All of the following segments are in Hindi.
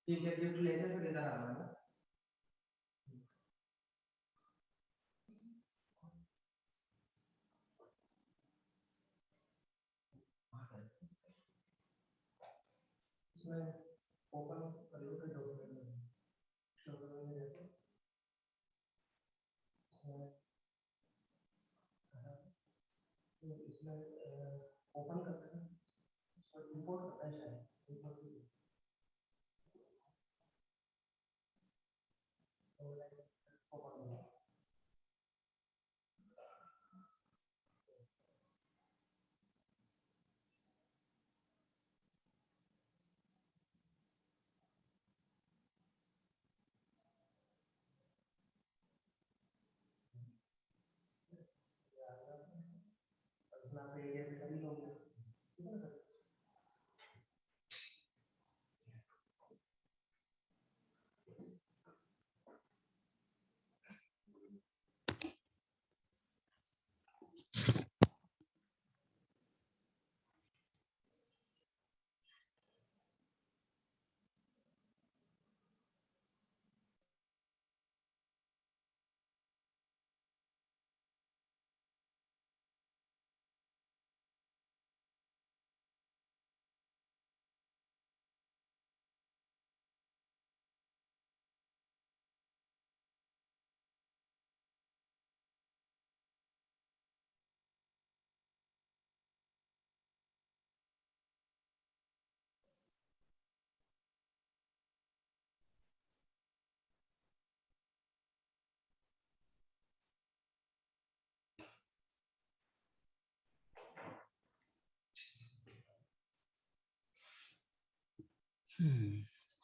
ठीक है, गिफ्ट लेते हैं फिर इधर आना है ना। इसमें ओपन करिए तो डॉक्यूमेंट में देखो इसमें, तो इसमें ओपन करते हैं, इसमें इंपोर्ट करना है शायद, इंपोर्ट ओपन। इसमें आप एरिया भी कर ही लोगे, ठीक है ना सर।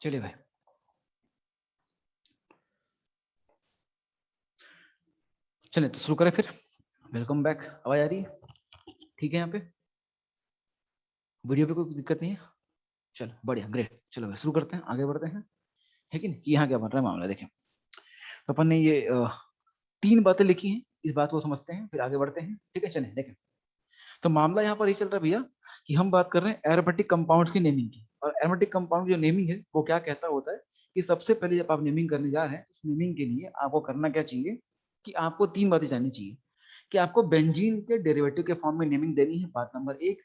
चलिए भाई, चलिए तो शुरू करें फिर। Welcome back. आवाज आ रही है? ठीक है, यहाँ पे वीडियो पे कोई दिक्कत नहीं है? चलो बढ़िया, ग्रेट। चलो भाई शुरू करते हैं, आगे बढ़ते हैं, है कि नहीं? यहाँ क्या बन रहा है मामला, देखें। तो अपन ने ये 3 बातें लिखी हैं, इस बात को समझते हैं फिर आगे बढ़ते हैं, ठीक है? चलें देखें। तो मामला यहाँ पर ये चल रहा है भैया कि हम बात कर रहे हैं एरोमेटिक कंपाउंड्स की नेमिंग की। और एरोमेटिक कंपाउंड जो नेमिंग है वो क्या कहता होता है कि सबसे पहले जब आप नेमिंग करने जा रहे हैं, उस नेमिंग के लिए आपको करना क्या चाहिए कि आपको 3 बातें जाननी चाहिए कि आपको बेंजीन के डेरिवेटिव के फॉर्म में नेमिंग देनी है, बात नंबर 1।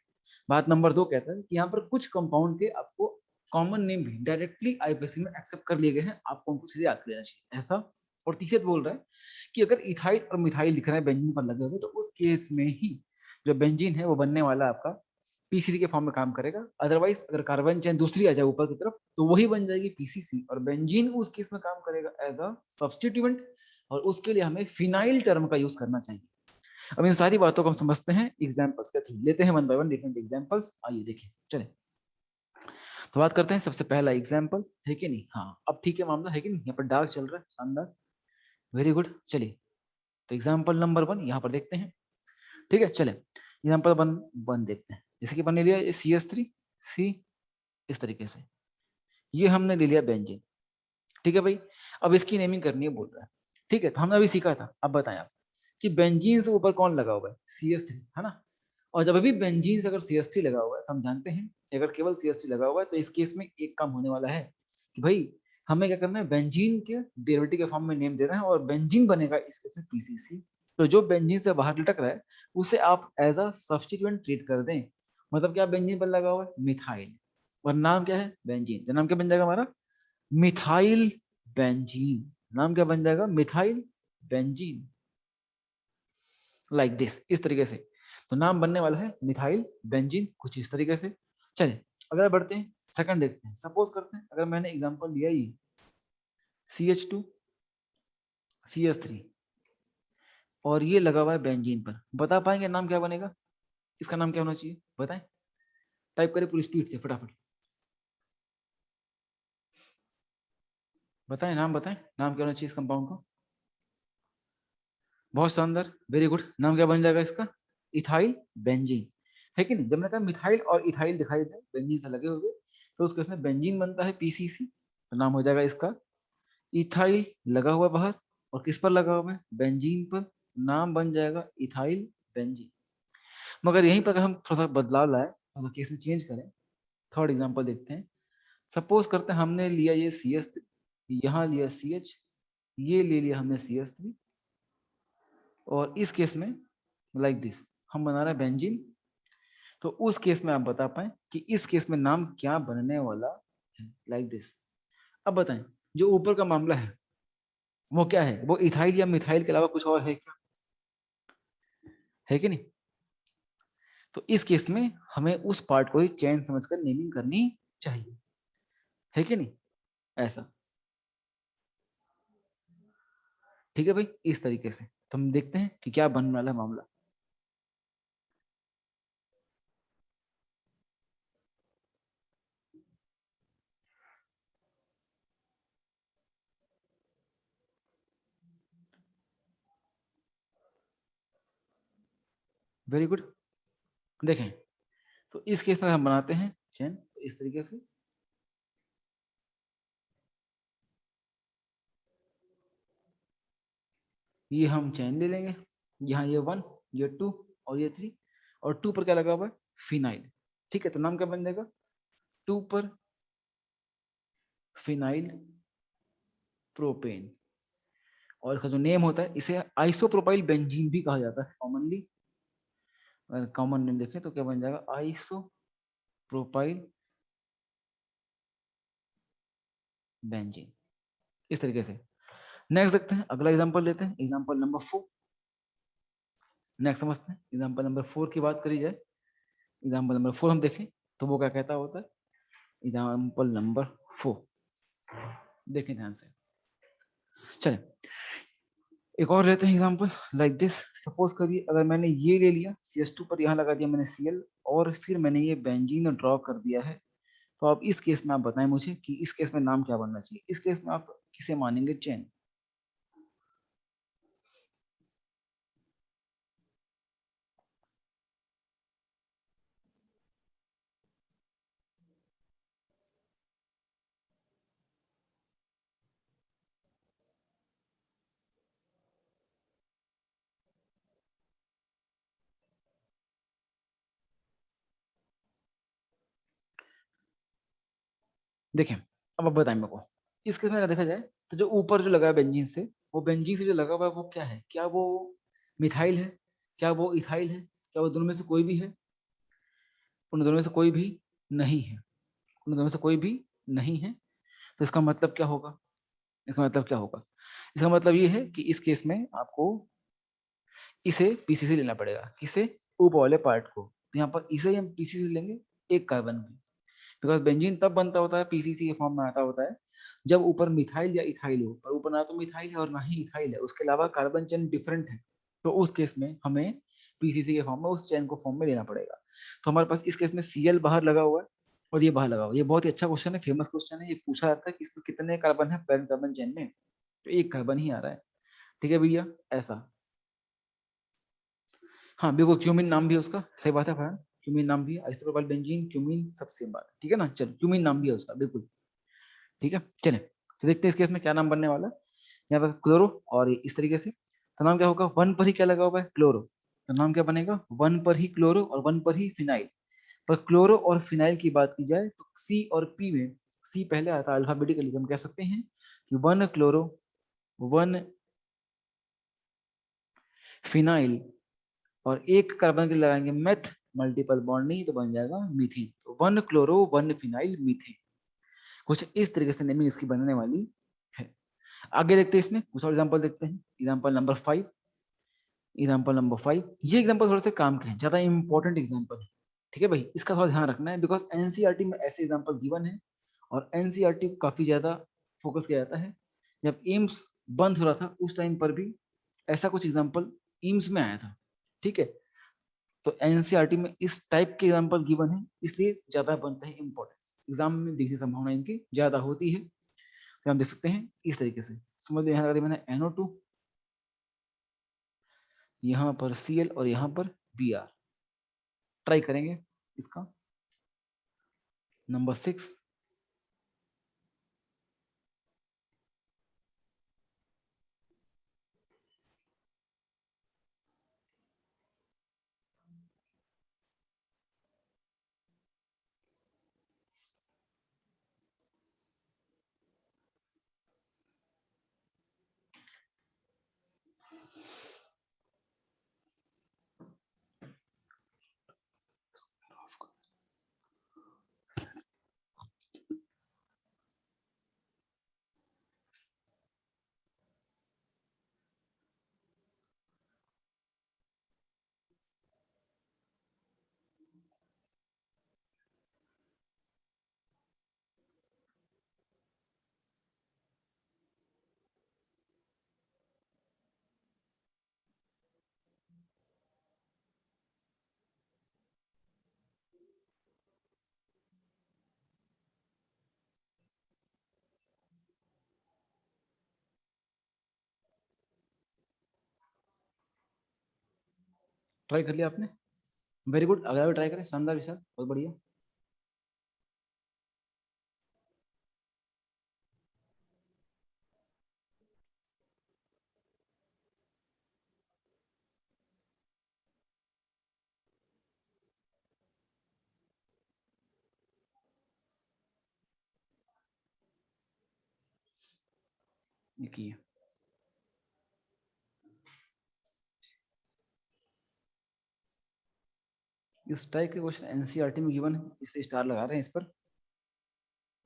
बात नंबर 2 कहता है कि यहाँ पर कुछ कंपाउंड के आपको कॉमन नेम भी डायरेक्टली आईपीसी में एक्सेप्ट कर लिए गए हैं, आपको उनको सीधे याद कर लेना चाहिए, ऐसा। और तीसरे बोल रहा है कि अगर इथाइल और मिथाइल दिख रहा है बेंजीन पर लगे हुए, तो उस केस में ही जो बेंजीन है वो बनने वाला आपका पीसीसी के फॉर्म में काम करेगा। अदरवाइज अगर कार्बन चेन दूसरी आ जाए ऊपर की तरफ तो वही बन जाएगी पीसीसी, और बेंजीन उस केस में काम करेगा एज अ सब्सटीट्यूएंट, और उसके लिए हमें फिनाइल टर्म का यूज करना चाहिए। अब इन सारी बातों को हम समझते हैं एग्जांपल्स के थ्रू, लेते हैं one by one different examples. आइए देखें, चलें तो बात करते हैं। सबसे पहला एग्जांपल है कि नहीं? हाँ, अब ठीक है मामला, है कि नहीं? यहाँ पर डार्क चल रहा है, शानदार, वेरी गुड। चलिए तो एग्जाम्पल नंबर 1 यहाँ पर देखते हैं, ठीक है? चले एग्जाम्पल 1 देखते हैं। जैसे कि मैंने लिया CH3C, इस तरीके से ये हमने ले लिया बेंजीन, ठीक है भाई? अब इसकी नेमिंग करनी है बोल रहा है, ठीक है? तो हमने अभी सीखा था, अब बताएं आप कि बेंजीन से ऊपर कौन लगा हुआ है? CH3, है ना? और जब भी बेंजीन से अगर CH3 लगा हुआ है तो हम जानते हैं अगर केवल CH3 लगा हुआ है तो इस केस में एक काम होने वाला है कि भाई हमें क्या करना है, बेंजीन के डेरिवेटिव के फॉर्म में नेम देना है और बेंजीन बनेगा इस केस में पीसीसी। तो जो बेंजीन से बाहर लटक रहा है उसे आप एज अ सब्स्टिट्यूएंट ट्रीट कर दें। मतलब क्या बेंजीन पर लगा हुआ है? मिथाइल, और नाम क्या है? बेंजीन। तो नाम क्या बन जाएगा हमारा? Methyl benzene. नाम क्या बन जाएगा? मिथाइल बेंजीन, लाइक दिस, इस तरीके से। तो नाम बनने वाला है मिथाइल बेंजीन, कुछ इस तरीके से। चलिए अगर बढ़ते हैं, सेकंड देखते हैं। सपोज करते हैं अगर मैंने एग्जांपल लिया ये CH2 CH3 और ये लगा हुआ है बेंजीन पर, बता पाएंगे नाम क्या बनेगा? इसका नाम क्या होना चाहिए बताएं? टाइप करें पूरी स्पीड से फटाफट, बताएं नाम, बताएं नाम क्या होना चाहिए इस कंपाउंड को। बहुत शानदार, वेरी गुड। नाम क्या बन जाएगा इसका? इथाइल बेंजीन, है कि नहीं? जब मैंने कहा मिथाइल और इथाइल दिखाई दे बेंजीन से लगे हुए तो उसके उसमें बेंजीन बनता है पीसीसी, तो नाम हो जाएगा इसका इथाइल। लगा हुआ बाहर, और किस पर लगा हुआ है? बेंजीन पर, नाम बन जाएगा इथाइल बेंजीन। मगर यहीं पर अगर हम थोड़ा सा बदलाव लाए, थोड़ा केस में चेंज करें, थर्ड एग्जांपल देखते हैं। सपोज करते हैं हमने लिया ये CH3, यहाँ लिया CH, ये ले लिया हमने CH3, और इस केस में लाइक दिस हम बना रहे हैं बेंजीन। तो उस केस में आप बता पाए कि इस केस में नाम क्या बनने वाला है, लाइक दिस। अब बताएं जो ऊपर का मामला है वो क्या है, वो इथाइल या मिथाइल के अलावा कुछ और है क्या, है कि नहीं? तो इस केस में हमें उस पार्ट को ही चेन समझकर नेमिंग करनी चाहिए, है कि नहीं? ऐसा, ठीक है भाई। इस तरीके से तो हम देखते हैं कि क्या बनने वाला है मामला। Very good. देखें तो इस केस में हम बनाते हैं चेन इस तरीके से, ये हम चेन ले लेंगे, यहाँ ये 1, ये 2 और ये 3, और 2 पर क्या लगा हुआ है, फिनाइल। ठीक है, तो नाम क्या बन जाएगा, 2 पर फिनाइल प्रोपेन। और इसका जो नेम होता है इसे आइसोप्रोपाइल बेंजीन भी कहा जाता है कॉमनली। अगर कॉमन नेम देखें तो क्या बन जाएगा, आइसोप्रोपाइल बेंजीन, इस तरीके से। नेक्स्ट देखते हैं, अगला एग्जांपल लेते हैं, एग्जांपल नंबर 4। नेक्स्ट समझते हैं, एग्जांपल नंबर 4 की बात करी जाए, एग्जांपल नंबर 4 हम देखें तो वो क्या कहता होता है। एग्जांपल नंबर 4 देखें ध्यान से। चलें एक और लेते हैं एग्जांपल लाइक दिस। सपोज करिए अगर मैंने ये ले लिया CH2 पर यहाँ लगा दिया मैंने Cl, और फिर मैंने ये बेंजीन ड्रॉ कर दिया है। तो अब इस केस में आप बताएं मुझे कि इस केस में नाम क्या बनना चाहिए, इस केस में आप किसे मानेंगे चेन। देखें अब आप बताएं मेरे को, इस केस में अगर देखा जाए तो जो ऊपर जो लगा है बेंजीन से, वो बेंजीन से जो लगा हुआ है वो क्या है, क्या वो मिथाइल है, क्या वो इथाइल है, क्या वो दोनों में से कोई भी है? उन दोनों में से कोई भी नहीं है, उन दोनों में से कोई भी नहीं है। तो इसका मतलब क्या होगा, इसका मतलब क्या होगा, इसका मतलब ये है कि इस केस में आपको इसे पीसीसी लेना पड़ेगा, किसे, ऊपर वाले पार्ट को। तो यहाँ पर इसे हम पीसीसी लेंगे एक कार्बन की, बिकॉज बेंजीन तब बनता होता है, पीसीसी के फॉर्म में आता होता है, जब ऊपर मिथाइल या इथाइल हो, पर ऊपर ना तो मिथाइल है और ना ही इथाइल है, उसके अलावा कार्बन चेन डिफरेंट है। तो उस केस में हमें पीसीसी के फॉर्म में उस चेन को फॉर्म में लेना पड़ेगा। तो हमारे पास इस केस में Cl बाहर लगा हुआ है और ये बाहर लगा हुआ है। ये बहुत ही अच्छा क्वेश्चन है, फेमस क्वेश्चन है, ये पूछा जाता है कि इसमें कितने कार्बन है पैरेंट कार्बन चेन में, तो एक कार्बन ही आ रहा है। ठीक है भैया, ऐसा। हाँ बिल्कुल, क्यूमिन नाम भी है उसका, सही बात है फरहान, क्यूमिन नाम भी है, आइसोप्रोपाइल बेंजीन क्यूमिन सब सेम बात है, ठीक है ना। चलो क्यूमिन नाम भी है उसका, बिल्कुल ठीक है। चले तो देखते हैं इस केस में क्या नाम बनने वाला है। यहाँ पर क्लोरो और इस तरीके से, तो नाम क्या होगा, 1 पर ही क्या लगा हुआ है, क्लोरो। तो नाम क्या बनेगा, 1 पर ही क्लोरो और 1 पर ही फिनाइल। पर क्लोरो और फिनाइल की बात की जाए तो सी और पी में सी पहले आता है अल्फाबेटिकली, हम कह सकते हैं कि 1 क्लोरो 1 फिनाइल, और एक कार्बन के लिए लगाएंगे मेथ, मल्टीपल बॉन्ड नहीं तो बन जाएगा मीथेन। तो 1 क्लोरो 1 फिनाइल मीथेन, कुछ इस तरीके से नेमिंग इसकी बनने वाली है। आगे देखते हैं, इसमें कुछ और एग्जांपल देखते हैं, एग्जांपल नंबर 5। एग्जांपल नंबर 5, ये एग्जांपल थोड़े से काम के हैं, ज्यादा इंपॉर्टेंट एग्जांपल है। ठीक है भाई, इसका थोड़ा ध्यान रखना है, बिकॉज एनसीईआरटी में ऐसे एग्जांपल गिवन है, और एनसीईआरटी को काफी ज्यादा फोकस किया जाता है। जब एम्स बंद हो रहा था उस टाइम पर भी ऐसा कुछ एग्जांपल एम्स में आया था। ठीक है, तो एनसीईआरटी में इस टाइप के एग्जांपल गिवन है, इसलिए ज्यादा बनता है इंपॉर्टेंस, एग्जाम में दिखने की संभावना इनकी ज्यादा होती है। तो हम देख सकते हैं इस तरीके से, समझ लो यहाँ मैंने NO2, यहाँ पर Cl और यहाँ पर Br। ट्राई करेंगे इसका नंबर 6। ट्राई कर लिया आपने? वेरी गुड, अगला भी ट्राई करें। शानदार विशाल, बहुत बढ़िया। देखिए इस टाइप के क्वेश्चन एनसीईआरटी में गिवन है, इसलिए स्टार लगा रहे हैं इस पर,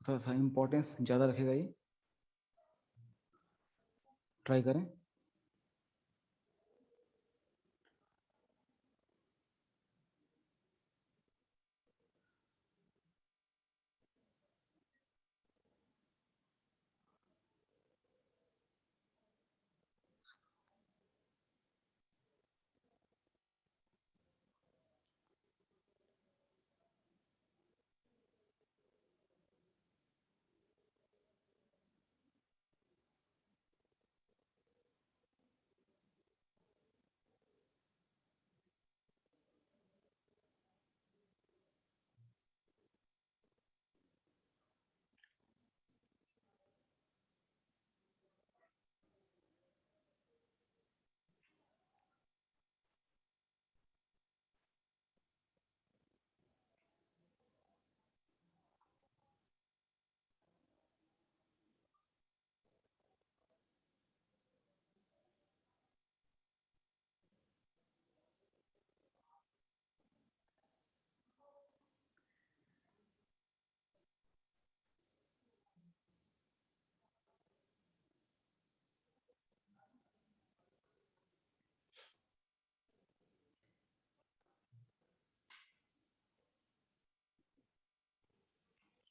थोड़ा सा इंपॉर्टेंस ज्यादा रखेगा ये। ट्राई करें।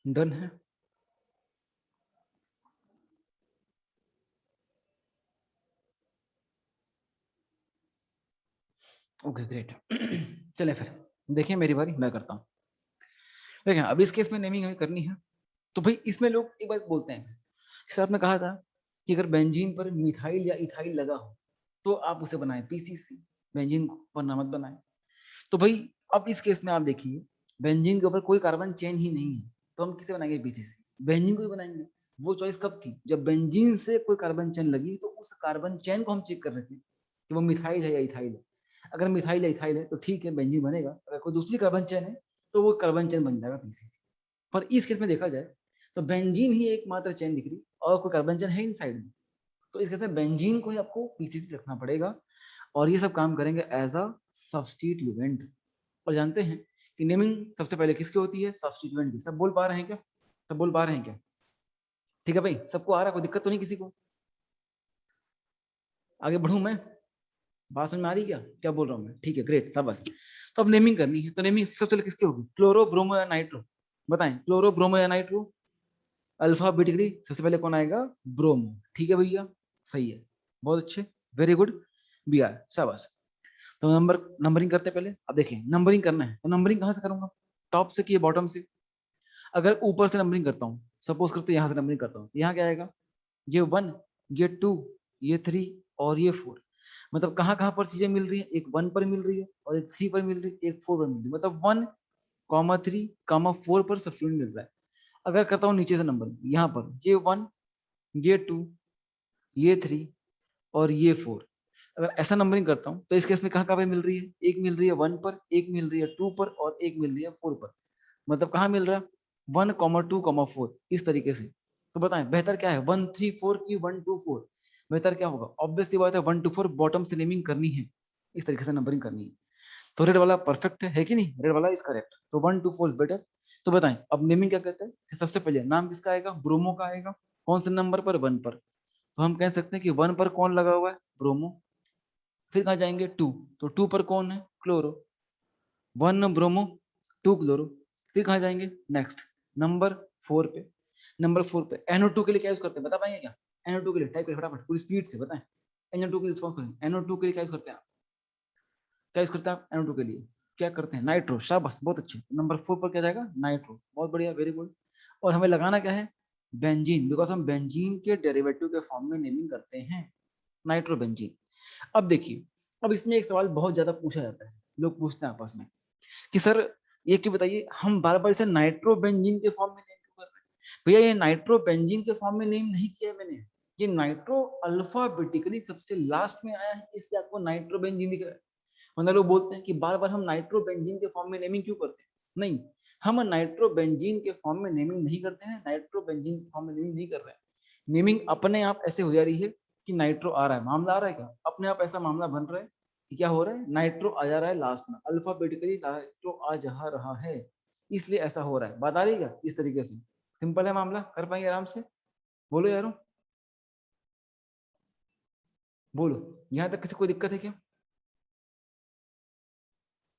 डन है। Okay great. चले फिर देखिए मेरी बारी, मैं करता हूँ। देखिए अब इस केस में नेमिंग हमें करनी है, तो भाई इसमें लोग एक बात बोलते हैं, सर आपने कहा था कि अगर बेंजीन पर मिथाइल या इथाइल लगा हो तो आप उसे बनाए पीसीसी, बेंजीन पर ना मत बनाए। तो भाई अब इस केस में आप देखिए, बेंजीन के ऊपर कोई कार्बन चेन ही नहीं है, तो हम किसे बनाएंगे पीसीसी, बेंजीन को ही बनाएंगे। वो चॉइस कब थी, जब बेंजीन से कोई कार्बन चेन लगी, तो उस कार्बन चेन को हम चेक कर रहे थे कि वो मिथाइल है या इथाइल है। अगर मिथाइल या इथाइल है तो ठीक है बेंजीन बनेगा, अगर कोई दूसरी कार्बन चेन है तो वो कार्बन चेन बन जाएगा पीसीसी। पर इस केस में देखा जाए तो बेंजीन ही एकमात्र चेन दिख रही और कोई कार्बन चेन है इन साइड में, तो इस केस में बेंजीन को ही आपको पीसीसी रखना पड़ेगा। और ये सब काम करेंगे एज अ सब्स्टिट्यूएंट। और जानते हैं कि नेमिंग सबसे पहले किसकी होती है, सब्स्टिट्यूएंट की। सब बोल पा रहे हैं क्या? सब बोल पा रहे हैं क्या? ठीक है भाई, सबको आ रहा है, कोई दिक्कत तो नहीं किसी को? आगे बढ़ूं मैं? बात समझ में आ रही क्या क्या बोल रहा हूँ मैं? ठीक है ग्रेट, सब बस। तो अब नेमिंग करनी है, तो नेमिंग सबसे पहले किसकी होगी, क्लोरो ब्रोमो या नाइट्रो? बताएं, क्लोरो ब्रोमो या नाइट्रो? अल्फाबेटिकली सबसे पहले कौन आएगा, ब्रोमो। ठीक है भैया, सही है, बहुत अच्छे, वेरी गुड, बी आर, शाबाश। तो नंबरिंग करते हैं पहले। अब देखिए नंबरिंग करना है तो नंबरिंग कहाँ से करूंगा, टॉप से कि बॉटम से? अगर ऊपर से नंबरिंग करता हूँ, सपोज करते यहाँ से नंबरिंग करता हूँ, यहाँ क्या आएगा, ये 1, ये 2, ये 3 और ये 4। मतलब कहाँ कहाँ पर चीजें मिल रही है, एक 1 पर मिल रही है और एक 3 पर मिल रही है, एक 4 पर मिल रही है, मतलब 1,3,4 पर सब्स्टिट्यूएंट मिल रहा है। अगर करता हूँ नीचे से नंबर, यहाँ पर ये 1, ये 2, ये 3 और ये 4, अगर ऐसा नंबरिंग करता हूँ तो इस केस में कहाँ कहाँ पे मिल रही है, एक मिल रही है 1 पर, एक मिल रही है 2 पर और एक मिल रही है 4 पर। मतलब कहाँ मिल रहा है, 1,2,4 इस तरीके से। तो बताएं बेहतर क्या है, 1,3,4 की 1,2,4? बेहतर क्या होगा, ऑब्वियसली बात है 1,2,4 बॉटम से नेमिंग करनी है, इस तरीके से नंबरिंग करनी है। तो रेड वाला परफेक्ट है कि नहीं, रेड वाला इज करेक्ट, तो 1,2,4 इज बेटर। तो बताएं अब नेमिंग क्या कहते हैं, कि सबसे पहले नाम किसका आएगा, ब्रोमो का आएगा। कौन से नंबर पर, 1 पर। तो हम कह सकते हैं कि 1 पर कौन लगा हुआ है, ब्रोमो। फिर कहाँ जाएंगे, 2, तो 2 पर कौन है, क्लोरो। 1 bromo, 2 chloro. फिर कहाँ जाएंगे, नेक्स्ट नंबर 4 पे। नंबर 4 पे NO2 के लिए क्या यूज करते हैं, बता पाएंगे क्या? NO2 के लिए टाइप करें फटाफट, पूरी स्पीड से बताएं। NO2 के लिए रिस्पॉन्स करें, NO2 के लिए क्या यूज करते हैं, क्या यूज करते हैं आप NO2 के लिए, क्या करते हैं, नाइट्रो। शाबाश, बहुत अच्छे। नंबर 4 पर क्या जाएगा, नाइट्रो, बहुत बढ़िया, वेरी गुड। और हमें लगाना क्या है, बेंजीन, बिकॉज हम बेंजीन के डेरिवेटिव के फॉर्म में नेमिंग करते हैं, नाइट्रो बेंजीन। अब देखिए, अब इसमें एक सवाल बहुत ज्यादा पूछा जाता है लोग पूछते हैं आपस में कि सर एक चीज बताइए, हम बार बार इसे नाइट्रोबेंजीन के फॉर्म में नेम क्यों कर रहे हैं? भैया ये नाइट्रोबेंजीन के फॉर्म में नेम नहीं किया मैंने, ये नाइट्रो अल्फाबेटिकली सबसे लास्ट में आया है, इसलिए आपको नाइट्रोबेंजीन दिख रहा है। मतलब लोग बोलते हैं कि बार बार हम नाइट्रोबेंजीन के फॉर्म में नेमिंग क्यों करते हैं? नहीं, हम नाइट्रोबेंजीन के फॉर्म में नेमिंग नहीं करते हैं, नाइट्रोबेंजीन के फॉर्म में नेमिंग नहीं कर रहे हैं। नेमिंग अपने आप ऐसे हो जा रही है कि नाइट्रो आ रहा है, मामला आ रहा है क्या, अपने आप ऐसा मामला बन रहा है कि क्या हो रहा है, नाइट्रो आ जा रहा है लास्ट में, अल्फाबेटिकली नाइट्रो आ जा रहा है, इसलिए ऐसा हो रहा है। बात आ रही है क्या? इस तरीके से सिंपल है मामला, कर पाएंगे आराम से? बोलो यारो, बोलो। यहाँ तक किसी को दिक्कत है क्या?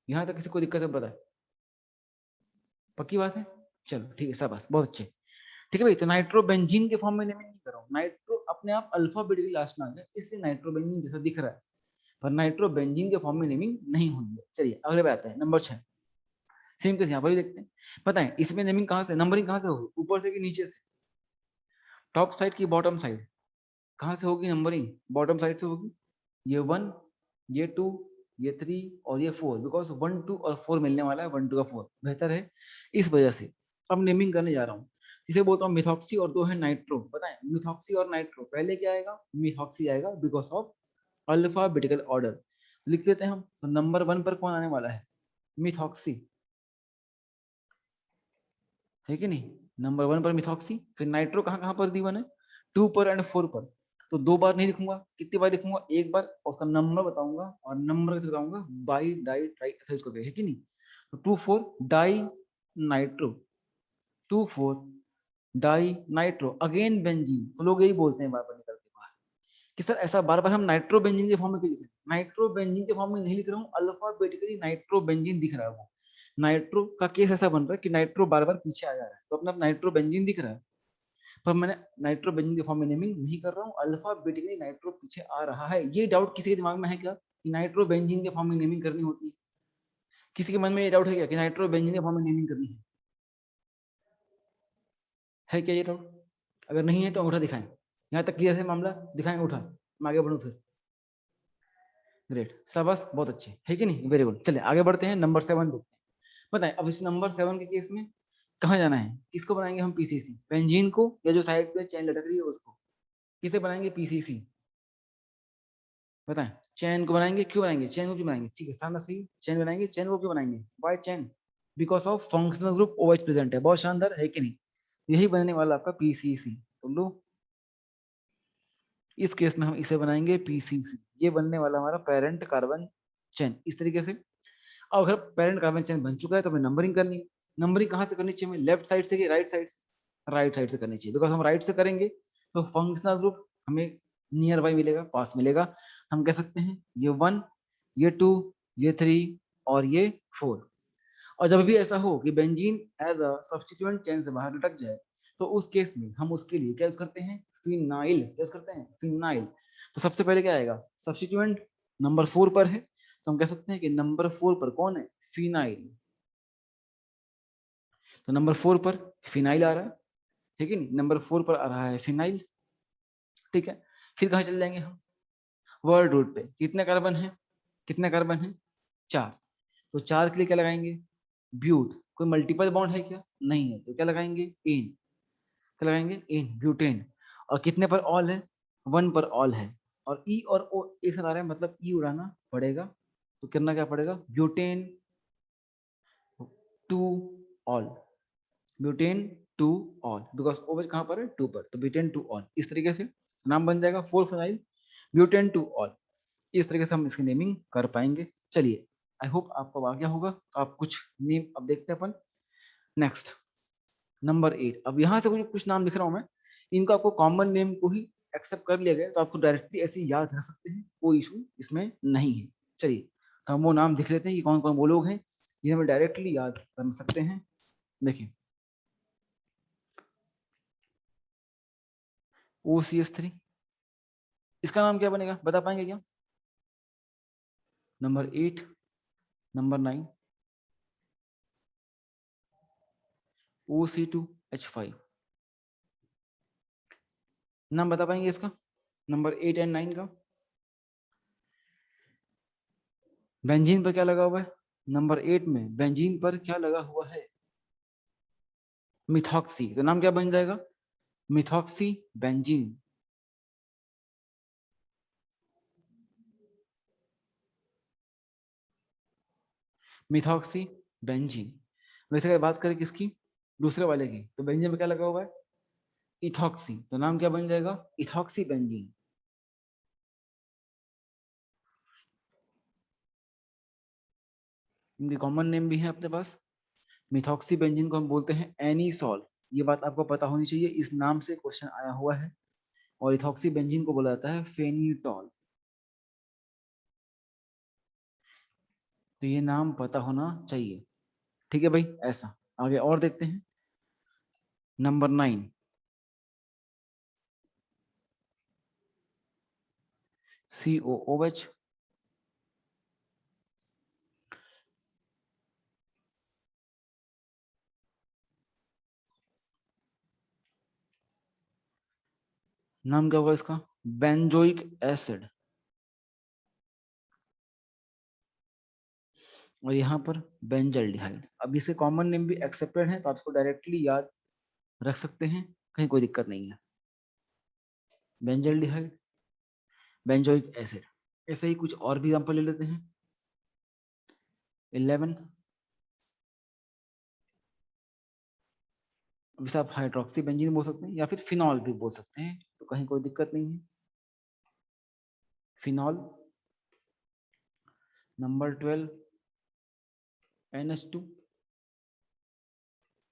यहाँ तक किसी को दिक्कत है बताए? पक्की बात है? चलो ठीक है, शाबाश, बहुत अच्छे। ठीक है भाई, तो नाइट्रोबेंजीन के फॉर्म में नेमिंग नहीं कर रहा हूँ, नाइट्रो अपने आप अल्फाबेटिकली लास्ट में आ गया, इसलिए नाइट्रोबेंजीन जैसा दिख रहा है, पर नाइट्रोबेंजीन के फॉर्म में नेमिंग नहीं होनी है। चलिए अगले पे आते हैं, नंबर 6। सेम केस यहाँ पर भी देखते हैं। पता है इसमें नेमिंग कहाँ से, नंबरिंग कहाँ से होगी, ऊपर से कि नीचे से, टॉप साइड की बॉटम साइड, कहाँ से होगी नंबरिंग? बॉटम साइड से होगी। ये 1, ये 2, ये 3 और ये 4, बिकॉज 1 2 और 4 मिलने वाला है, 1 2 का 4 बेहतर है, इस वजह से। अब नेमिंग करने जा रहा हूँ, इसे बोलता हूँ मिथॉक्सी, और दो है नाइट्रो। बताएं मिथॉक्सी और नाइट्रो, पहले क्या आएगा? मिथॉक्सी आएगा, बिकॉज ऑफ अल्फाबेटिकल ऑर्डर। लिख लेते हैं हम, तो नंबर 1 पर कौन आने वाला है? मिथॉक्सी, है कि नहीं? नंबर 1 पर मिथॉक्सी, फिर नाइट्रो कहाँ कहाँ पर दी 1 है? 2 पर एंड 4 पर। तो 2 बार नहीं लिखूंगा, कितनी बार लिखूंगा? एक बार, और उसका नंबर बताऊंगा, और नंबर कैसे बताऊंगा? बाई डाई ट्राई ऐसे यूज करके, है कि नहीं? तो 2 4 di nitro, 2 4 di nitro again benzene. तो लोग यही बोलते हैं बार बार निकल के बाहर कि सर ऐसा बार बार हम नाइट्रो बेंजीन के फॉर्म में क्यों लिख रहे हैं? नाइट्रो बेंजीन के फॉर्म में नहीं लिख रहा हूँ, अल्फाबेटिकली नाइट्रो बेंजीन दिख रहा है वो। नाइट्रो का केस ऐसा बन रहा है कि नाइट्रो बार बार पीछे आ जा रहा है, तो अपना नाइट्रो बेंजीन दिख रहा है, पर मैंने नाइट्रो बेंजीन के फॉर्म में नेमिंग नहीं कर रहा हूँ, अल्फाबेटिकली नाइट्रो पीछे आ रहा है। ये डाउट किसी के दिमाग में है क्या कि नाइट्रो बेंजीन के फॉर्म में नेमिंग करनी होती है? किसी के मन में ये डाउट है क्या कि नाइट्रो बेंजीन के फॉर्म में नेमिंग करनी है क्या ये डाउट? अगर नहीं है तो अंगूठा दिखाएं। यहाँ तक क्लियर है मामला? दिखाएं अंगूठा, मैं आगे बढ़ूं फिर। ग्रेट, शाबाश, बहुत अच्छे, है कि नहीं? Very good. चलिए आगे बढ़ते हैं, नंबर 7 देखते हैं। बताएं अब इस नंबर 7 के केस में कहाँ जाना है? किसको बनाएंगे हम पीसीसी? बेंजीन को, या जो साइड पे चेन लटक रही है उसको? किसे बनाएंगे पीसीसी? बताएं। चैन को बनाएंगे। क्यों बनाएंगे चैन को? क्यों बनाएंगे? ठीक है, सामने सही, चैन बनाएंगे। चैन को क्यों बनाएंगे? Why chain? Because of functional group OH present है। बहुत शानदार, है कि नहीं? यही बनने वाला आपका पीसीसी। तो लो, इस केस में हम इसे बनाएंगे पीसीसी, ये बनने वाला हमारा पेरेंट कार्बन चेन, इस तरीके से। अब अगर पेरेंट कार्बन चेन बन चुका है तो हमें नंबरिंग करनी है। नंबरिंग कहाँ से करनी चाहिए हमें? लेफ्ट साइड से कि राइट साइड से? राइट साइड से करनी चाहिए, बिकॉज हम राइट से करेंगे तो फंक्शनल ग्रुप हमें नियर बाई मिलेगा, पास मिलेगा। हम कह सकते हैं ये 1, ये 2, ये 3 और ये 4। और जब भी ऐसा हो कि benzene as a substituent chain से बाहर लटक जाए, तो उस केस में हम उसके लिए क्या यूज करते हैं? फिनाइल। क्या यूज करते हैं? फिनाइल। तो सबसे पहले क्या आएगा? सब्स्टिट्यूएंट नंबर 4 पर है, तो हम कह सकते हैं कि नंबर 4 पर कौन है? फिनाइल। तो नंबर 4 पर फिनाइल आ रहा है, ठीक है नहीं? नंबर 4 पर आ रहा है फिनाइल, ठीक है। फिर कहाँ चले जाएंगे हम? वर्ड रूट पे। कितने कार्बन है? कितने कार्बन है? 4। तो 4 के लिए क्या लगाएंगे? ब्यूट। कोई मल्टीपल बॉन्ड है क्या? नहीं है, तो क्या लगाएंगे? एन। क्या लगाएंगे? N, butane. और कितने पर ऑल है? 1 पर ऑल है। और ई और ओ एक साथ आ रहे हैं, मतलब ई उड़ाना पड़ेगा, तो करना क्या पड़ेगा? Butane two ol, butane two ol, because ओवेज कहाँ पर है? 2 पर, तो ब्यूटेन टू ऑल। इस तरीके से नाम बन जाएगा 4 फिनाइल ब्यूटेन टू ऑल। इस तरीके से हम इसकी नेमिंग कर पाएंगे। चलिए, आई होप आपको आ गया होगा। आप कुछ नेम अब देखते हैं अपन। Next, number 8। अब यहाँ से कुछ नाम लिख रहा हूँ मैं, इनको आपको कॉमन नेम को ही एक्सेप्ट कर लिया गया, तो आपको डायरेक्टली ऐसे याद रख सकते हैं, कोई इशू इसमें नहीं है। चलिए, तो हम वो नाम लिख लेते हैं कि कौन कौन वो लोग हैं जिन्हें हमें डायरेक्टली याद कर सकते हैं। देखिए, OCH3, इसका नाम क्या बनेगा? बता पाएंगे क्या? Number 8, number 9, OC2H5। नाम बता पाएंगे इसका? नंबर 8 एंड 9 का? बेंजीन पर क्या लगा हुआ है? नंबर 8 में बेंजीन पर क्या लगा हुआ है? मिथॉक्सी। तो नाम क्या बन जाएगा? Methoxy benzene. Methoxy benzene. वैसे अगर बात करें किसकी, दूसरे वाले की, तो बेंजीन में क्या लगा हुआ है? इथॉक्सी। तो नाम क्या बन जाएगा? Ethoxy benzene. इनके कॉमन नेम भी है अपने पास। मिथॉक्सी बेंजीन को हम बोलते हैं एनीसॉल। ये बात आपको पता होनी चाहिए, इस नाम से क्वेश्चन आया हुआ है। और इथॉक्सी बेंजीन को बोला जाता है फेनिटॉल। तो ये नाम पता होना चाहिए। ठीक है भाई, ऐसा। आगे और देखते हैं। Number 9, COOH। नाम क्या होगा इसका? Benzoic acid. और यहाँ पर बेंजल्डिहाइड। अब इसके कॉमन नेम भी एक्सेप्टेड है, तो आप इसको डायरेक्टली याद रख सकते हैं, कहीं कोई दिक्कत नहीं है। Benzaldehyde, benzoic acid. ऐसे ही कुछ और भी एग्जाम्पल ले लेते हैं। 11, इसे आप हाइड्रोक्सी बेंजीन बोल सकते हैं या फिर फिनॉल भी बोल सकते हैं, तो कहीं कोई दिक्कत नहीं है। फिनॉल। Number 12, NH2।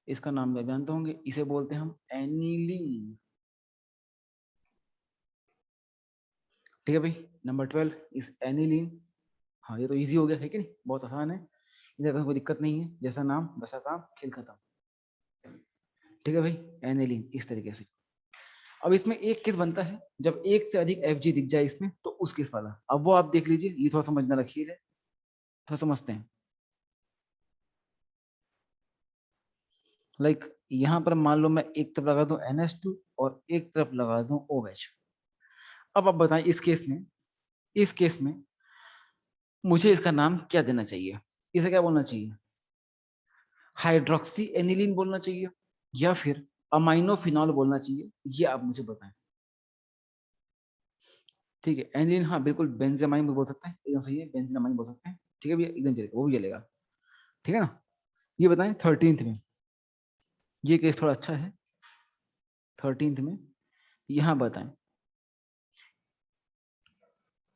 इसका नाम क्या जानते होंगे? इसे बोलते हैं हम एनिलीन। ठीक है भाई। नंबर 12 इस एनिलीन। हाँ, ये तो इजी हो गया है कि नहीं, बहुत आसान है। इधर कहीं कोई दिक्कत नहीं है, जैसा नाम वैसा काम, खेल खत्म। ठीक है भाई, एनिलीन इस तरीके से। अब इसमें एक केस बनता है जब एक से अधिक FG दिख जाए इसमें, तो उस केस वाला, अब वो आप देख लीजिए, ये थोड़ा समझना रखिए, थोड़ा समझते हैं। लाइक यहाँ पर मान लो मैं एक तरफ लगा दूं NH2 और एक तरफ लगा दूं OH। अब आप बताएं, इस केस में मुझे इसका नाम क्या देना चाहिए? इसे क्या बोलना चाहिए? हाइड्रोक्सी एनिलीन बोलना चाहिए या फिर अमाइनो फिनॉल बोलना चाहिए? ये आप मुझे बताएं। ठीक है, एनिलीन, हाँ बिल्कुल, बेंजामाइन भी बोल सकते हैं, एकदम सही है, बेंजामाइन बोल सकते हैं। ठीक है भैया, एकदम चलेगा, वो भी चलेगा। ठीक है ना? ये बताएं 13th में, ये केस थोड़ा अच्छा है। 13th में यहाँ बताएं,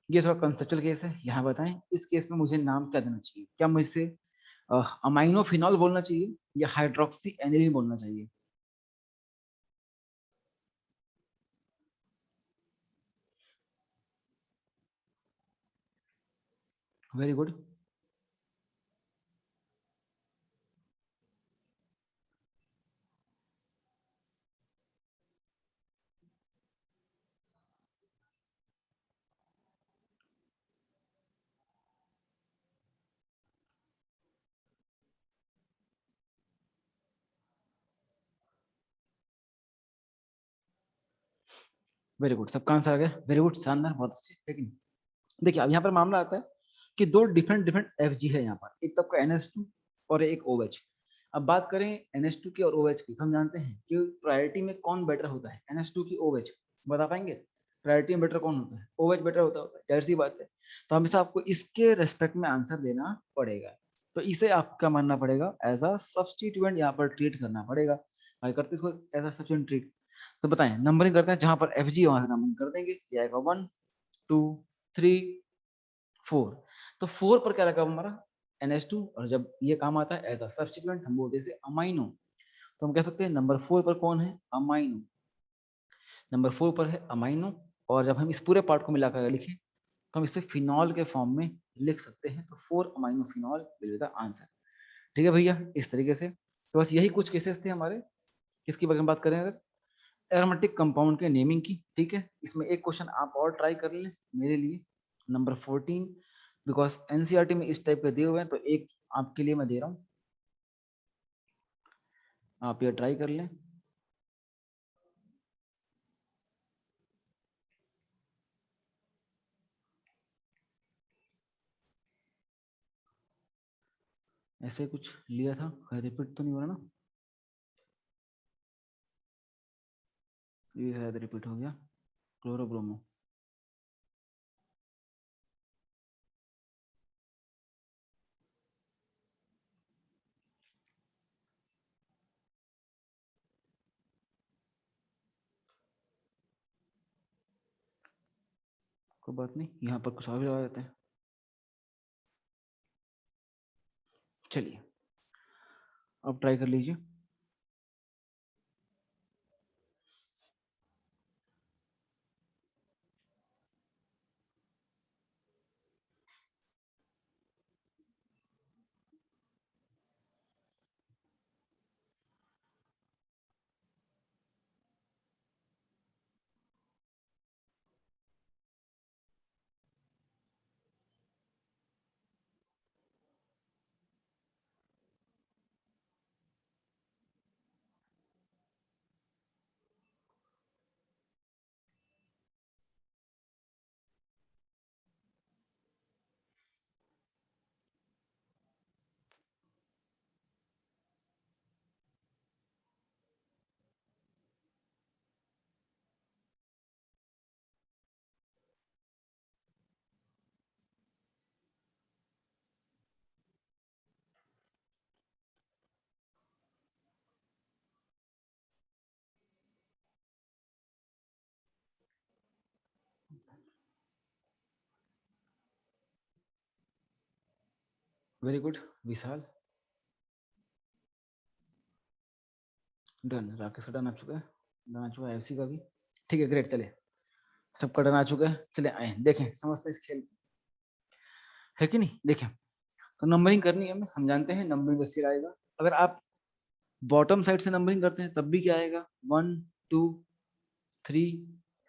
ये थोड़ा कंसेप्चुअल केस है, यहाँ बताएं इस केस में मुझे नाम क्या देना चाहिए? क्या मुझसे अमाइनो फिनॉल बोलना चाहिए या हाइड्रोक्सी एनिलीन बोलना चाहिए? Very good. वेरी गुड, सबका आंसर आ गया, वेरी गुड, शानदार, बहुत अच्छे। लेकिन देखिए, अब यहाँ पर मामला आता है कि दो डिफरेंट डिफरेंट FG है यहाँ पर, एक तो आपका NH2 और एक OH। अब बात करें NH2 की और OH की, तो हम जानते हैं कि प्रायोरिटी में कौन बेटर होता है, NH2 की OH? बता पाएंगे? प्रायोरिटी में बेटर कौन होता है? OH बेटर होता है, जाहिर सी बात है। तो हमेशा आपको इसके रेस्पेक्ट में आंसर देना पड़ेगा। तो इसे आपका मानना पड़ेगा एज अ सब्सटीट्यूएंट, यहाँ पर ट्रीट करना पड़ेगा। भाई करते इसको एज अ सब्सटीट्यूएंट ट्रीट। तो बताएं, नंबरिंग करते हैं, जहां पर FG वहां से नंबरिंग कर देंगे, ये आएगा 1 2 3 4। तो 4 पर क्या लगा हमारा? NH2। और जब ये काम आता है एज अ सब्स्टिट्यूएंट, हम बोलते हैं अमाइनो। तो हम कह सकते हैं नंबर 4 पर कौन है? अमाइनो। नंबर 4 पर है अमाइनो। और जब हम इस पूरे पार्ट को मिलाकर लिखें, तो हम इसे फिनॉल के फॉर्म में लिख सकते हैं। तो 4 amino phenol will be the answer. ठीक है भैया, इस तरीके से। तो बस यही कुछ केसेस थे हमारे। किसकी बारे में बात करें? अगर एरोमेटिक कंपाउंड के नेमिंग की। ठीक है, इसमें एक क्वेश्चन आप और ट्राई कर लें मेरे लिए, नंबर 14, बिकॉज एनसीईआरटी में इस टाइप के दिए हुए हैं, तो एक आपके लिए मैं दे रहा हूँ, आप ये ट्राई कर लें। ऐसे कुछ लिया था, रिपीट तो नहीं हो रहा ना? ये शायद रिपीट हो गया, क्लोरोब्रोमो। कोई बात नहीं, यहाँ पर कुछ और भी लगा देते हैं। चलिए अब ट्राई कर लीजिए। वेरी गुड विशाल, डन। राकेश का डन आ चुका है, डन आ चुका है एफसी का भी। ठीक है ग्रेट, चले सबका डन आ चुका है। चले आए देखें, समझते हैं इस खेल को, है कि नहीं? देखें, तो नंबरिंग करनी है हमें, हम जानते हैं नंबरिंग का फिर आएगा। अगर आप बॉटम साइड से नंबरिंग करते हैं तब भी क्या आएगा, 1 2 3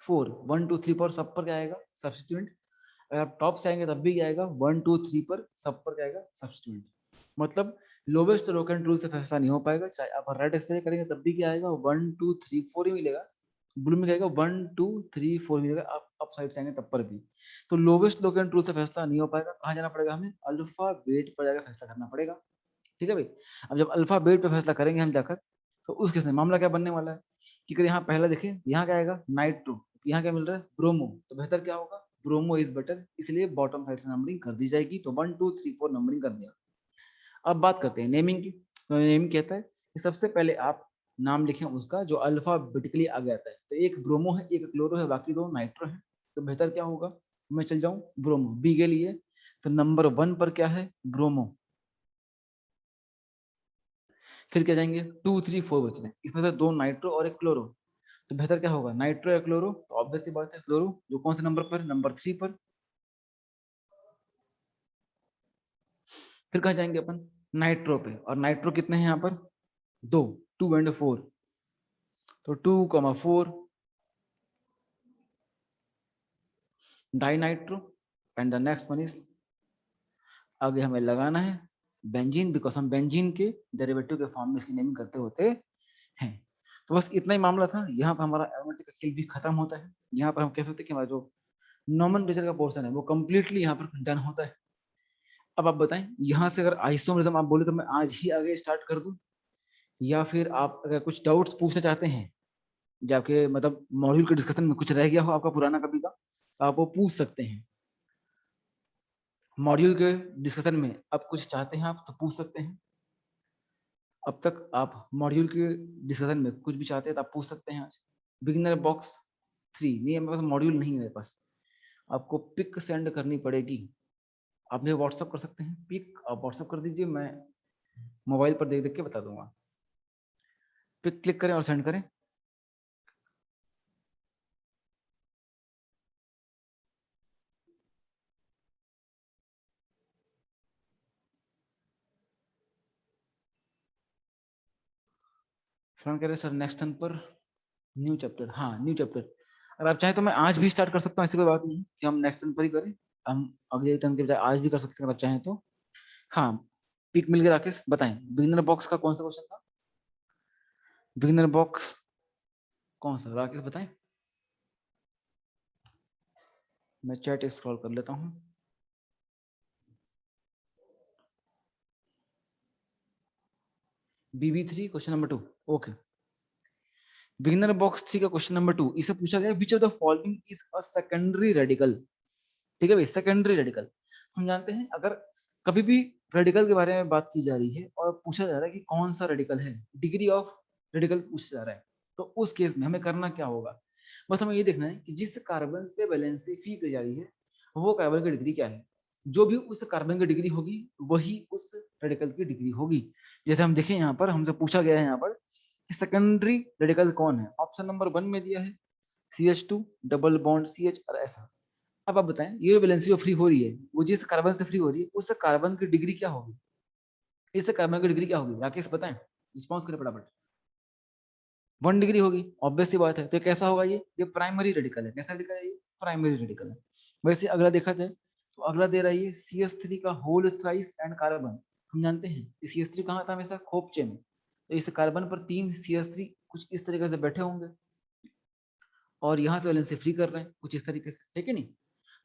4, 1 2 3 पर सब पर क्या आएगा, सब्स्टिट्यूएंट। अगर आप टॉप से आएंगे तब भी क्या आएगा, 1 2 3 पर सब पर क्या आएगा, सब्स्टिट्यूएंट। मतलब लोवेस्ट लोकेंट रूल से फैसला नहीं हो पाएगा, चाहे आप राइट एक्सरे करेंगे तब भी क्या आएगा, 1 2 3 4 ही मिलेगा। ब्लू में जाएगा 1 2 3 4 मिलेगा, आप अप साइड से आएंगे तब पर भी। तो लोवेस्ट लोकेंट रूल से फैसला नहीं हो पाएगा, कहाँ जाना पड़ेगा हमें, अल्फा वेट पर जाकर फैसला करना पड़ेगा। ठीक है भाई। अब जब अल्फा बेट पे फैसला करेंगे हम जाकर, तो उस केस में मामला क्या बनने वाला है कि अगर यहाँ पहला देखें, यहाँ क्या आएगा, नाइट्रो, यहाँ क्या मिल रहा है, ब्रोमो, तो बेहतर क्या होगा, ब्रोमो इज बेटर, इसलिए बॉटम साइड से नंबरिंग कर दी जाएगी। तो 1 2 3 4 नंबरिंग कर दिया। अब बात करते हैं नेमिंग की। तो नेमिंग कहता है कि सबसे पहले आप नाम लिखें उसका जो अल्फाबेटिकली आगे आता है। तो एक ब्रोमो है, एक क्लोरो है, बाकी दो नाइट्रो है। तो बेहतर क्या होगा, मैं चल जाऊं ब्रोमो बी के लिए। तो नंबर 1 पर क्या है, ब्रोमो। फिर क्या जाएंगे, 2 3 4 बच रहे हैं, इसमें से दो नाइट्रो और एक क्लोरो। तो बेहतर क्या होगा, नाइट्रो या क्लोरो, तो ऑब्वियस सी बात है क्लोरो, जो कौन से नंबर पर, नंबर 3 पर। फिर कहा जाएंगे अपन, नाइट्रो पे, और नाइट्रो कितने हैं यहाँ पर, दो, 2 एंड 4। तो 2 4 di nitro, and the next one is, आगे हमें लगाना है बेंजीन, बिकॉज हम बेंजीन के डेरिवेटिव के फॉर्म में इसकी नेमिंग करते होते हैं। तो बस इतना ही मामला था। यहाँ पर हमारा एरोमेटिक का खेल भी खत्म होता है। यहाँ पर हम कह सकते हैं कि हमारा जो नोमेनक्लेचर का पोर्शन है वो कंप्लीटली यहाँ पर डन होता है। अब आप बताएं, यहाँ से अगर आइसोमरिज्म आप बोले तो मैं आज ही आगे स्टार्ट कर दूं, या फिर आप अगर कुछ डाउट्स पूछना चाहते हैं, या आपके मतलब मॉड्यूल के डिस्कशन में कुछ रह गया हो आपका पुराना कभी का, तो आप वो पूछ सकते हैं। मॉड्यूल के डिस्कशन में अब कुछ चाहते हैं आप तो पूछ सकते हैं। अब तक आप मॉड्यूल के डिस्कशन में कुछ भी चाहते हैं तो आप पूछ सकते हैं आज। बिगिनर बॉक्स 3 नहीं है मेरे पास, मॉड्यूल नहीं है मेरे पास। आपको पिक सेंड करनी पड़ेगी। आप मुझे व्हाट्सअप कर सकते हैं, पिक आप व्हाट्सअप कर दीजिए, मैं मोबाइल पर देख देख के बता दूंगा। पिक क्लिक करें और सेंड करें। फ्रंट करें सर, नेक्स्ट टर्न पर न्यू चैप्टर, हाँ न्यू चैप्टर। अगर आप चाहें तो मैं आज भी स्टार्ट कर सकता हूँ, ऐसी कोई बात नहीं कि हम नेक्स्ट टर्न पर ही करें। हम अगले टर्न के बजाय आज भी कर सकते हैं अगर चाहें तो। हाँ, पिक मिल गया राकेश, बताएं बिगिनर बॉक्स का कौन सा क्वेश्चन था, बिगिनर बॉक्स कौन सा, राकेश बताएं। मैं चैट स्क्रॉल कर लेता हूँ। BB3 question number 2। Okay, beginner box 3 का क्वेश्चन नंबर 2, इसे पूछा गया which of the following is a secondary radical. ठीक है भाई, सेकेंडरी रेडिकल हम जानते हैं, अगर कभी भी रेडिकल के बारे में बात की जा रही है और पूछा जा रहा है कि कौन सा रेडिकल है, डिग्री ऑफ रेडिकल पूछा जा रहा है, तो उस केस में हमें करना क्या होगा, बस हमें ये देखना है कि जिस कार्बन से वैलेंसी फ्री की जा रही है वो कार्बन की डिग्री क्या है, जो भी उस कार्बन की डिग्री होगी वही उस रेडिकल की डिग्री होगी। जैसे हम देखें यहाँ पर हमसे पूछा गया है यहाँ पर कि सेकेंडरी रेडिकल कौन है, ऑप्शन नंबर 1 में दिया है CH2 डबल बॉन्ड CH और ऐसा। अब आप बताएं, ये वैलेंसी जो फ्री हो रही है वो जिस कार्बन से फ्री हो रही है उस कार्बन की डिग्री क्या होगी, इस कार्बन की डिग्री क्या होगी, राकेश बताएं, रिस्पॉन्स करें फटाफट। 1 डिग्री होगी, ऑब्वियस सी बात है। तो कैसा होगा ये प्राइमरी रेडिकल है। कैसा रेडिकल है ये, प्राइमरी रेडिकल है। वैसे अगला देखा जाए तो अगला दे रहा है ये CH3 का होल थ्राइस एंड कार्बन। हम जानते हैं CH3 कहाँ था हमेशा, खोपचे में, तो इस कार्बन पर 3 CH3 कुछ इस तरीके से बैठे होंगे और यहाँ से वैलेंसी फ्री कर रहे हैं कुछ इस तरीके से, है कि नहीं।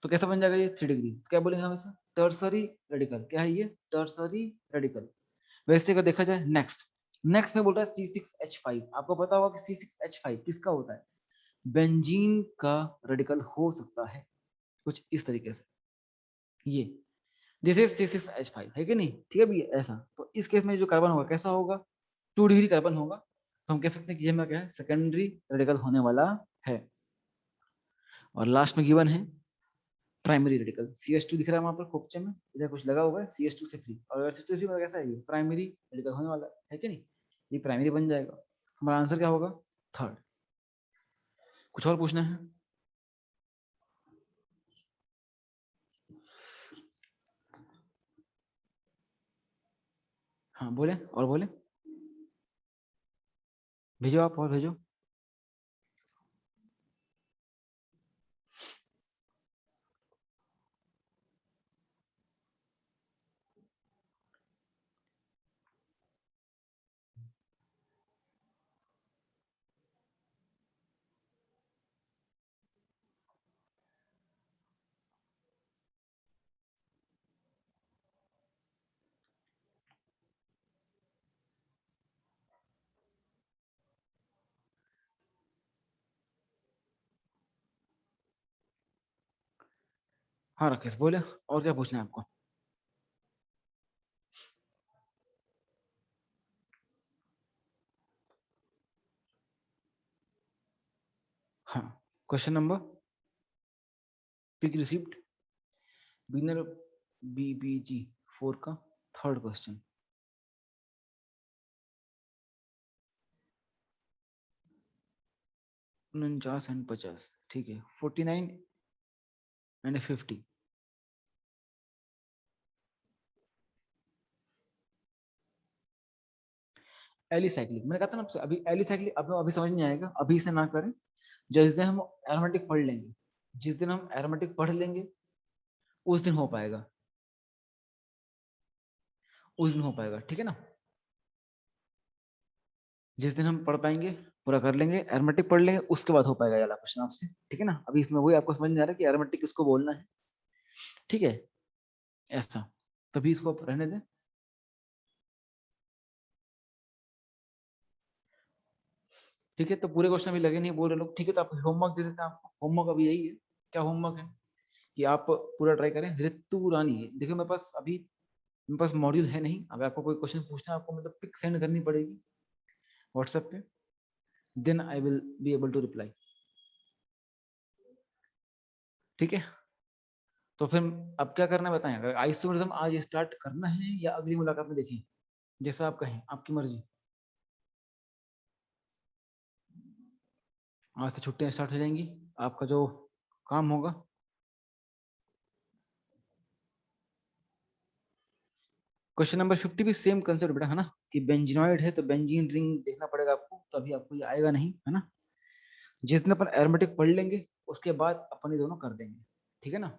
तो कैसा बन जाएगा ये 3 डिग्री, क्या बोलेंगे हम इसे, टर्सरी रेडिकल। क्या है ये, टर्सरी रेडिकल। वैसे अगर देखा जाए नेक्स्ट में बोल रहा है C6H5। आपको पता होगा कि C6H5 किसका होता है, बेंजीन का रेडिकल हो सकता है कुछ इस तरीके से, ये दिस इज C6H5 है कि नहीं, ठीक है भैया ऐसा। तो इस केस में जो कार्बन होगा कैसा होगा, 2 डिग्री कार्बन होगा। तो हम कह सकते हैं कि ये हमारा क्या है, सेकेंडरी रेडिकल होने वाला है। और लास्ट में गिवन है प्राइमरी रेडिकल, CH2 दिख रहा है वहां पर खोपचे में, इधर कुछ लगा हुआ है CH2 से फ्री, और अगर CH2 से फ्री कैसा है, ये प्राइमरी रेडिकल होने वाला है कि नहीं, ये प्राइमरी बन जाएगा। हमारा आंसर क्या होगा, 3rd। कुछ और पूछना है, हाँ बोले और बोले, भेजो आप और भेजो। हाँ राकेश बोले, और क्या पूछना है आपको। हाँ, question number pick received beginner BBG 4 का 3rd क्वेश्चन। 49 एंड 50, ठीक है, 49 एंड 50। एलिसाइक्लिक मैंने कहा था ना आपसे, अभी एलिसाइक्लिक आपको अभी समझ नहीं आएगा, अभी इसे ना करें। जिस दिन हम एरोमेटिक पढ़ लेंगे, जिस दिन हम एरोमेटिक पढ़ लेंगे उस दिन हो पाएगा, उस दिन हो पाएगा, ठीक है ना। जिस दिन हम पढ़ पाएंगे पूरा कर लेंगे, एरोमेटिक पढ़ लेंगे, उसके बाद हो पाएगा ये वाला क्वेश्चन आपसे, ठीक है ना। अभी इसमें वही आपको समझ नहीं आ रहा कि एरोमेटिक किसको बोलना है, ठीक है ऐसा। तभी इसको आप रहने दें। ठीक है, तो पूरे क्वेश्चन भी लगे नहीं बोल रहे लोग, ठीक है, तो आप होमवर्क दे देते हैं आपको। होमवर्क अभी यही है, क्या होमवर्क है कि आप पूरा ट्राई करें। ऋतु रानी, देखो मेरे पास अभी, मेरे पास मॉड्यूल है नहीं, अगर आपको कोई क्वेश्चन पूछना है आपको मतलब पिक सेंड करनी पड़ेगी व्हाट्सएप पे, then I will be able to reply, ठीक है। तो फिर अब क्या करना है बताएं, अगर आइसोमेरिज्म आज स्टार्ट करना है या अगली मुलाकात में देखें, जैसा आप कहें, आपकी मर्जी। आज से छुट्टियां स्टार्ट हो जाएंगी, आपका जो काम होगा। क्वेश्चन नंबर 50 भी सेम कंसेप्ट बेटा, है ना, कि बेंजीनॉइड है तो बेंजीन रिंग देखना पड़ेगा आपको, तभी आपको ये आएगा नहीं, है ना। जिस दिन अपन एरोमेटिक पढ़ लेंगे उसके बाद अपन ये दोनों कर देंगे, ठीक है ना,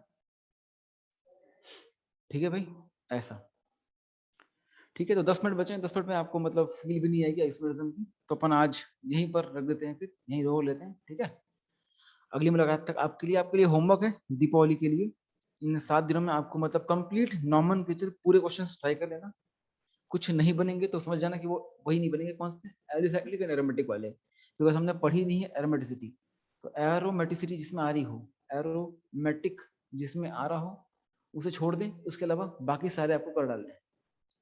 ठीक है भाई ऐसा। ठीक है, तो 10 मिनट बचे हैं, 10 मिनट में आपको मतलब फील भी नहीं आएगी आइसोमेरिज्म की, तो अपन आज यहीं पर रख देते हैं, फिर यहीं रोक लेते हैं, ठीक है। अगली मुलाकात तक आपके लिए होमवर्क है दीपावली के लिए, इन 7 दिनों में आपको मतलब कंप्लीट नॉर्मन पिक्चर पूरे क्वेश्चन ट्राई कर लेना, कुछ नहीं बनेंगे तो समझ जाना कि वो वही नहीं बनेंगे, कौन से, एलिसाइक्लिक एंड एरोमेटिक वाले, बिकॉज हमने पढ़ी नहीं है एरोमेटिसिटी। तो एरोमेटिसिटी जिसमें आ रही हो, एरोमेटिक जिसमें आ रहा हो उसे छोड़ दें, उसके अलावा बाकी सारे आपको कर डालने हैं।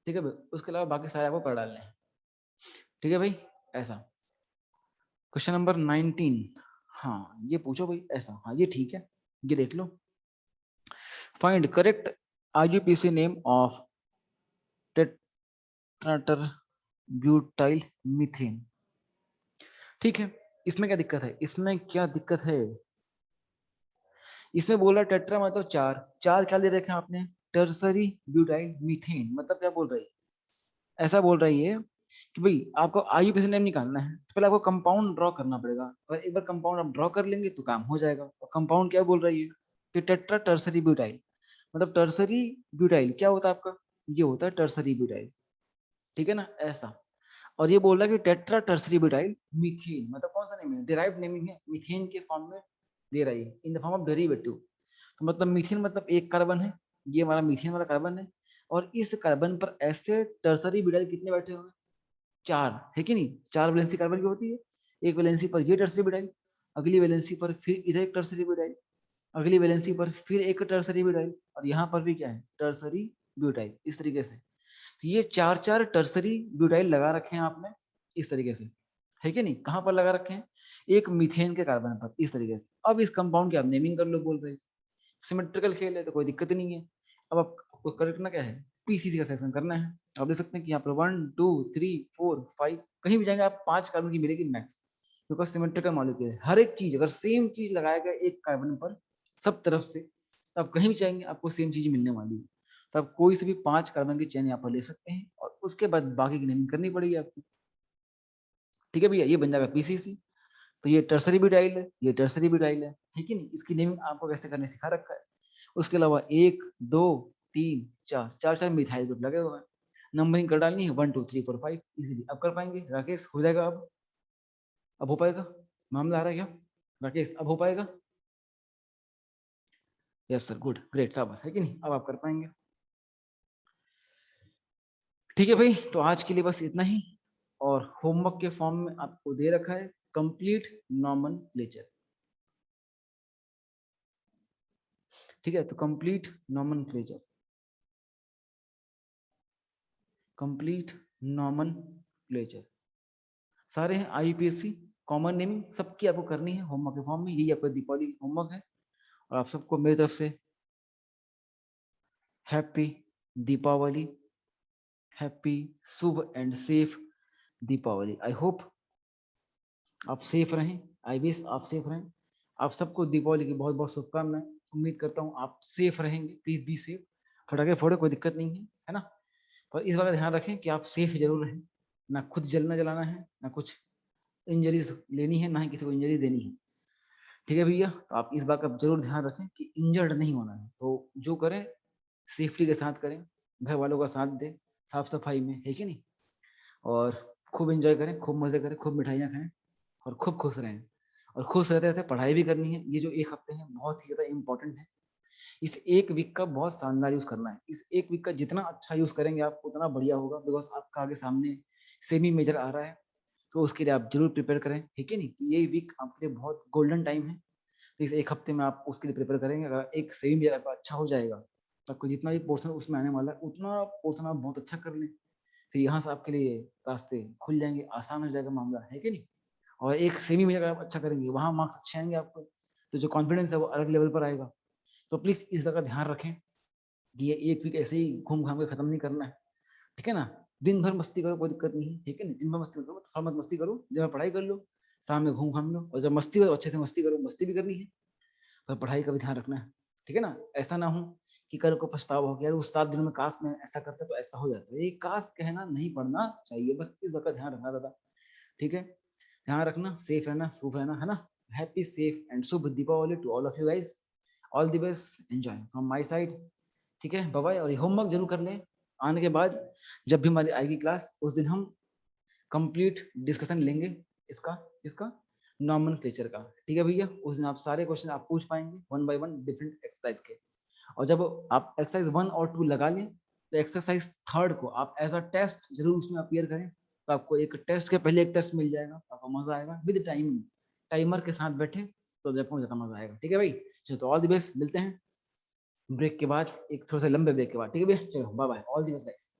ठीक है भाई, उसके अलावा बाकी सारे आपको कर डालने हैं। ठीक है भाई, ऐसा। क्वेश्चन नंबर 19, हाँ ये पूछो भाई ऐसा, हाँ ये ठीक है, ये देख लो। Find correct IUPAC name of tetratert butyl methane. ठीक है, इसमें क्या दिक्कत है, इसमें क्या दिक्कत है, इसमें बोल रहा है टेट्रा मतलब चार, चार क्या ले रखे हैं आपने, टर्सरी ब्यूटाइल मीथेन, मतलब क्या बोल रही है, ऐसा बोल रही है कि भाई आपको IUPAC नेम निकालना है तो पहले आपको कंपाउंड ड्रॉ करना पड़ेगा, और एक बार कंपाउंड आप ड्रॉ कर लेंगे तो काम हो जाएगा। और कंपाउंड क्या बोल रही है कि टेट्रा टर्सरी ब्यूटाइल, मतलब टर्सरी ब्यूटाइल क्या होता है आपका, ये होता है टर्सरी ब्यूटाइल। ठीक है ना, ऐसा। और ये बोल रहा है कि टेट्रा टर्सरी ब्यूटाइल मीथेन, मतलब कौन सा नेम है, डिराइव्ड नेमिंग है, मीथेन के फॉर्म में दे रही है, in the form of derivative. तो मतलब मीथेन मतलब एक कार्बन है, ये हमारा मीथेन वाला कार्बन है, और इस कार्बन पर ऐसे टर्सरी ब्यूटाइल कितने बैठे हुए हैं, चार, है कि नहीं, चार वैलेंसी कार्बन की होती है, एक वैलेंसी पर ये टर्सरी ब्यूटाइल, अगली वैलेंसी पर फिर इधर एक टर्सरी ब्यूटाइल, अगली वैलेंसी पर फिर एक टर्सरी ब्यूटाइल, और यहाँ पर भी क्या है, टर्सरी ब्यूटाइल, इस तरीके से। तो ये चार चार टर्सरी ब्यूटाइल लगा रखे हैं आपने इस तरीके से, है कि नहीं, कहाँ पर लगा रखे हैं, एक मीथेन के कार्बन पर, इस तरीके से। अब इस कंपाउंड की आप नेमिंग कर लो, बोल रहे सिमेट्रिकल खेल है तो कोई दिक्कत नहीं है। अब आपको करना क्या है, PCC का सेक्शन करना है। आप देख सकते हैं कि यहाँ पर 1 2 3 4 5 कहीं भी जाएंगे आप 5 कार्बन की मिलेगी मैक्स, बिकॉज सिमेट्रिकल मॉलिक्यूल है। हर एक चीज अगर सेम चीज लगाया गया एक कार्बन पर सब तरफ से, तो आप कहीं भी जाएंगे आपको सेम चीज मिलने वाली है। तो आप कोई से भी 5 कार्बन की चेन यहाँ पर ले सकते हैं, और उसके बाद बाकी की नेमिंग करनी पड़ेगी आपको। ठीक है भैया, ये बन जाएगा PCC। तो ये टर्सरी ब्यूटाइल है, ये टर्सरी ब्यूटाइल है कि नहीं, इसकी नेमिंग आपको कैसे करने सिखा रखा है। उसके अलावा 1 2 3 4 चार चार मिथाइल ग्रुप लगे हुए हैं, नंबरिंग कर डालनी है 1 2 3 4 5, इजीली अब कर पाएंगे। राकेश हो जाएगा, अब हो पाएगा, मामला आ रहा है क्या राकेश, अब हो पाएगा, यस सर, गुड ग्रेट, शाबाश, है कि नहीं, अब आप कर पाएंगे। ठीक है भाई, तो आज के लिए बस इतना ही, और होमवर्क के फॉर्म में आपको दे रखा है कंप्लीट नॉमेनक्लेचर। ठीक है, तो कंप्लीट नॉमेनक्लेचर, कंप्लीट नॉमेनक्लेचर सारे हैं IUPAC, कॉमन नेमिंग सबकी आपको करनी है होमवर्क के फॉर्म में, यही आपका दीपावली होमवर्क है। और आप सबको मेरी तरफ से happy Deepavali, happy shubh and safe Deepavali. I hope आप सेफ रहें, आई विश आप सेफ रहें। आप सबको दीपावली की बहुत बहुत शुभकामनाएं, उम्मीद करता हूँ आप सेफ रहेंगे, प्लीज बी सेफ। फटाके फोड़े, कोई दिक्कत नहीं है ना, पर इस बात का ध्यान रखें कि आप सेफ जरूर रहें, ना खुद जलना जलाना है, ना कुछ इंजरीज लेनी है, ना ही किसी को इंजरी देनी है। ठीक है भैया, तो आप इस बात का जरूर ध्यान रखें कि इंजर्ड नहीं होना है, तो जो करें सेफ्टी के साथ करें, घर वालों का साथ दें साफ सफाई में, है कि नहीं, और खूब एंजॉय करें, खूब मजे करें, खूब मिठाइयाँ खाएं, और खूब खुश रहें। और खुश रहते रहते पढ़ाई भी करनी है, ये जो एक हफ्ते हैं बहुत ही ज्यादा इंपॉर्टेंट है। इस एक वीक का बहुत शानदार यूज करना है, इस एक वीक का जितना अच्छा यूज करेंगे आप उतना बढ़िया होगा, बिकॉज आपका आगे सामने सेमी मेजर आ रहा है, तो उसके लिए आप जरूर प्रिपेयर करें, ठीक है नहीं, तो ये वीक आपके लिए बहुत गोल्डन टाइम है। तो इस एक हफ्ते में आप उसके लिए प्रिपेयर करेंगे, अगर एक सेमी मेजर आपका अच्छा हो जाएगा तो आपको जितना भी पोर्शन उसमें आने वाला है उतना पोर्शन आप बहुत अच्छा कर लें, फिर यहाँ से आपके लिए रास्ते खुल जाएंगे, आसान हो जाएगा मामला, है कि नहीं। और एक सेमी में अगर आप अच्छा करेंगे वहां मार्क्स अच्छे आएंगे आपको, तो जो कॉन्फिडेंस है वो अलग लेवल पर आएगा। तो प्लीज इस बात का ध्यान रखें कि ये एक वीक ऐसे ही घूम घाम के खत्म नहीं करना है, ठीक है ना। दिन भर मस्ती करो, कोई दिक्कत नहीं है, ठीक है ना, दिन भर मस्ती करो, थोड़ा मत मस्ती करो, दिन भर पढ़ाई कर लो, शाम में घूम घाम लो, और जब मस्ती करो अच्छे से मस्ती करो, मस्ती भी करनी है, पर पढ़ाई का भी ध्यान रखना है, ठीक है ना। ऐसा ना हो कि कल को पछतावा हो कि यार उस 7 दिनों में काश में ऐसा करता तो ऐसा हो जाता, ये काश कहना नहीं पढ़ना चाहिए, बस इस बात का ध्यान रखना दादा, ठीक है। ध्यान रखना, सेफ रहना, शुभ रहना, है ना। Happy safe and shubh Deepavali to all of you guys, all the best, enjoy from my side, ठीक है, बाय बाय। और ये होमवर्क जरूर कर लें, आने के बाद जब भी हमारी आएगी क्लास उस दिन हम कंप्लीट डिस्कशन लेंगे इसका इसका नॉमेनक्लेचर का, ठीक है भैया। उस दिन आप सारे क्वेश्चन आप पूछ पाएंगे 1 by 1 डिफरेंट एक्सरसाइज के, और जब आप एक्सरसाइज 1 और 2 लगा लें तो एक्सरसाइज थर्ड को आप एज अ टेस्ट जरूर उसमें अपीयर करें, तो आपको एक टेस्ट के पहले एक टेस्ट मिल जाएगा, आपको मजा आएगा विद टाइमिंग, टाइमर के साथ बैठे तो देखो ज्यादा मजा आएगा। ठीक है भाई, चलो तो ऑल द बेस्ट, मिलते हैं ब्रेक के बाद, एक थोड़ा सा लंबे ब्रेक के बाद। ठीक है भैया, चलो bye bye, all the best guys.